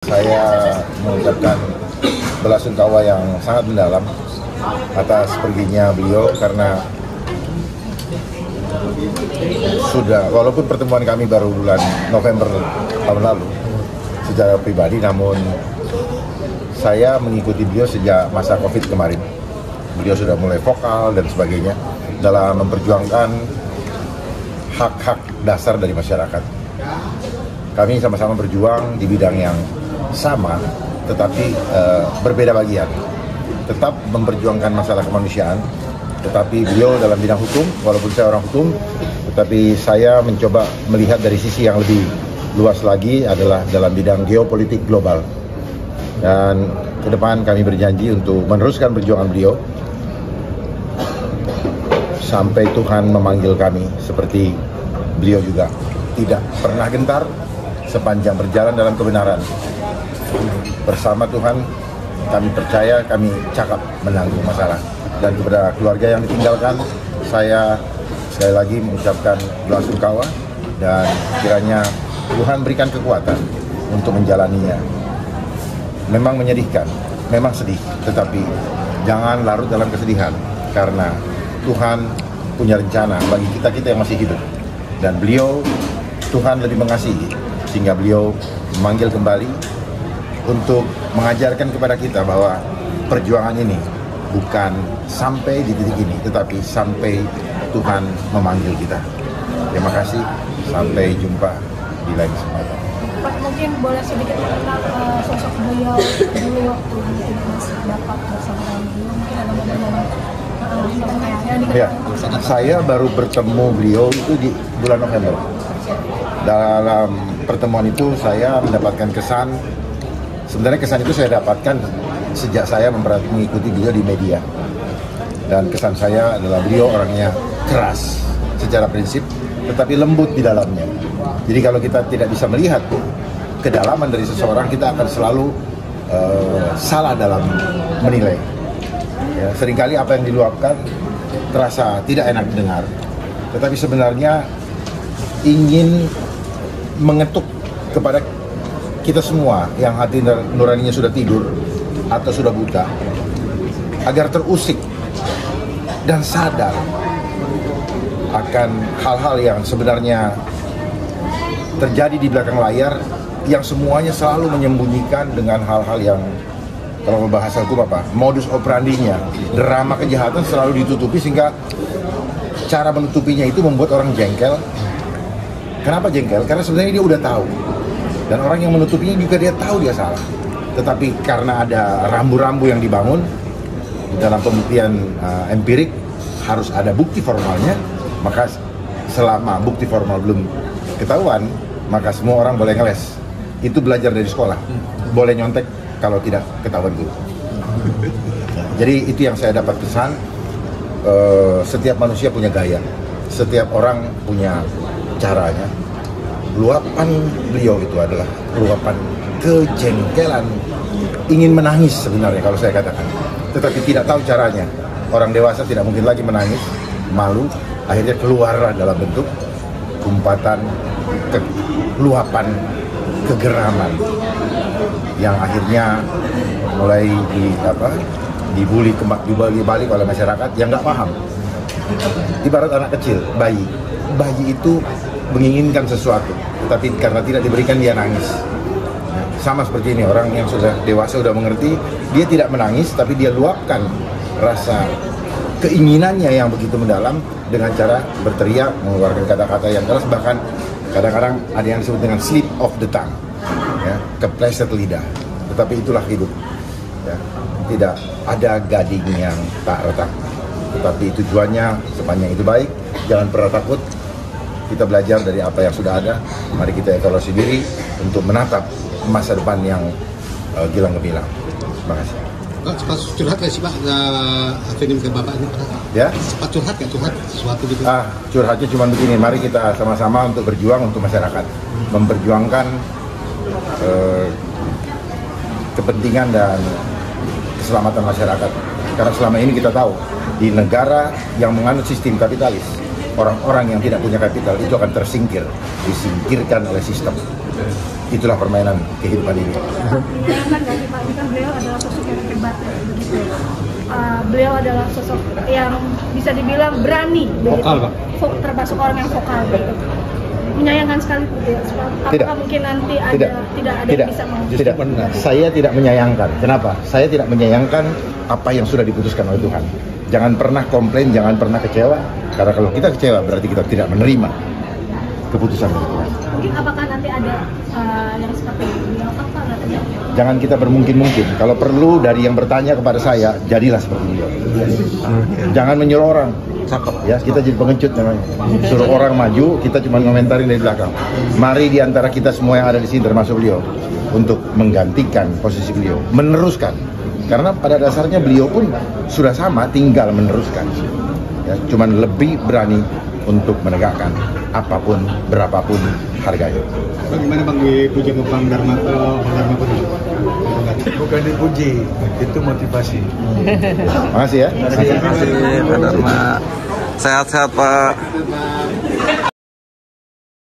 Saya mengucapkan belasungkawa yang sangat mendalam atas perginya beliau, karena walaupun pertemuan kami baru bulan November tahun lalu secara pribadi, namun saya mengikuti beliau sejak masa COVID kemarin. Beliau sudah mulai vokal dan sebagainya dalam memperjuangkan hak-hak dasar dari masyarakat. Kami sama-sama berjuang di bidang yang sama, tetapi berbeda bagian. Tetap memperjuangkan masalah kemanusiaan, tetapi beliau dalam bidang hukum, walaupun saya orang hukum, tetapi saya mencoba melihat dari sisi yang lebih luas lagi, adalah dalam bidang geopolitik global. Dan ke depan kami berjanji untuk meneruskan perjuangan beliau sampai Tuhan memanggil kami, seperti beliau juga tidak pernah gentar sepanjang berjalan dalam kebenaran. Bersama Tuhan, kami percaya kami cakap menanggung masalah. Dan kepada keluarga yang ditinggalkan, saya sekali lagi mengucapkan belasungkawa, dan kiranya Tuhan berikan kekuatan untuk menjalaninya. Memang menyedihkan, memang sedih, tetapi jangan larut dalam kesedihan, karena Tuhan punya rencana bagi kita-kita yang masih hidup. Dan beliau, Tuhan lebih mengasihi, sehingga beliau memanggil kembali untuk mengajarkan kepada kita bahwa perjuangan ini bukan sampai di titik ini, tetapi sampai Tuhan memanggil kita. Terima kasih, sampai jumpa di lain kesempatan. Pak, mungkin boleh sedikit mengenal sosok beliau dulu waktu tidak masih dapat bersama dengan beliau, mungkin ada momen-momen ya, saya baru bertemu beliau itu di bulan November. Dalam pertemuan itu saya mendapatkan kesan, sebenarnya kesan itu saya dapatkan sejak saya mengikuti beliau di media. Dan kesan saya adalah beliau orangnya keras secara prinsip, tetapi lembut di dalamnya. Jadi kalau kita tidak bisa melihat kedalaman dari seseorang, kita akan selalu salah dalam menilai. Ya, seringkali apa yang diluapkan terasa tidak enak didengar, tetapi sebenarnya ingin mengetuk kepada kita semua yang hati nuraninya sudah tidur atau sudah buta, agar terusik dan sadar akan hal-hal yang sebenarnya terjadi di belakang layar, yang semuanya selalu menyembunyikan dengan hal-hal yang, kalau bahasa hukum apa, modus operandinya, drama kejahatan selalu ditutupi, sehingga cara menutupinya itu membuat orang jengkel. Kenapa jengkel? Karena sebenarnya dia udah tahu, dan orang yang menutupinya juga dia tahu dia salah. Tetapi karena ada rambu-rambu yang dibangun dalam pembuktian empirik, harus ada bukti formalnya, maka selama bukti formal belum ketahuan, maka semua orang boleh ngeles. Itu belajar dari sekolah, boleh nyontek kalau tidak ketahuan guru. Jadi itu yang saya dapat pesan. Setiap manusia punya gaya, setiap orang punya caranya. Luapan beliau itu adalah luapan kejengkelan, ingin menangis sebenarnya kalau saya katakan, tetapi tidak tahu caranya. Orang dewasa tidak mungkin lagi menangis, malu, akhirnya keluarlah dalam bentuk umpatan, luapan kegeraman, yang akhirnya mulai dibully balik oleh masyarakat yang nggak paham. Ibarat anak kecil, bayi itu menginginkan sesuatu, tetapi karena tidak diberikan dia nangis. Sama seperti ini, orang yang sudah dewasa, sudah mengerti, dia tidak menangis, tapi dia luapkan rasa keinginannya yang begitu mendalam dengan cara berteriak, mengeluarkan kata-kata yang keras, bahkan kadang-kadang ada yang disebut dengan slip of the tongue, ya, kepleset lidah. Tetapi itulah hidup, ya. Tidak ada gading yang tak retak, tetapi tujuannya sepanjang itu baik. Jangan pernah takut. Kita belajar dari apa yang sudah ada. Mari kita evaluasi diri untuk menatap masa depan yang gilang gemilang. Terima kasih. Pak, sempat curhat nggak sih Pak, Afenim ke Bapak ini? Ya? Sempat curhat sesuatu gitu? Curhatnya cuma begini, mari kita sama-sama untuk berjuang untuk masyarakat, memperjuangkan kepentingan dan keselamatan masyarakat. Karena selama ini kita tahu, di negara yang menganut sistem kapitalis, orang-orang yang tidak punya kapital itu akan disingkirkan oleh sistem. itulah permainan kehidupan ini. Menyayangkan nggak sih Pak, kan beliau adalah sosok yang hebat begitu. Beliau adalah sosok yang bisa dibilang berani, Vokal, Pak. Termasuk orang yang vokal gitu. Menyayangkan sekali gitu ya. Apakah mungkin nanti tidak ada yang bisa Tidak. Saya tidak menyayangkan. Kenapa? Saya tidak menyayangkan apa yang sudah diputuskan oleh Tuhan. Jangan pernah komplain, jangan pernah kecewa. Karena kalau kita kecewa berarti kita tidak menerima keputusan Tuhan. Mungkin apakah nanti ada yang seperti beliau apa nantinya? Jangan kita bermungkin-mungkin. Kalau perlu dari yang bertanya kepada saya, jadilah seperti beliau. Jangan menyuruh orang. Cakep ya, kita jadi pengecut namanya. Suruh orang maju, kita cuma ngomentarin dari belakang. Mari di antara kita semua yang ada di sini termasuk beliau untuk menggantikan posisi beliau, meneruskan. Karena pada dasarnya beliau pun sudah sama, tinggal meneruskan. Ya, cuman lebih berani untuk menegakkan apapun, berapapun harganya. Bagaimana Bang dipuji ke Bang Dharma Putra? Bukan dipuji, itu motivasi. Makasih ya. Terima kasih Pak Dharma. Sehat-sehat Pak.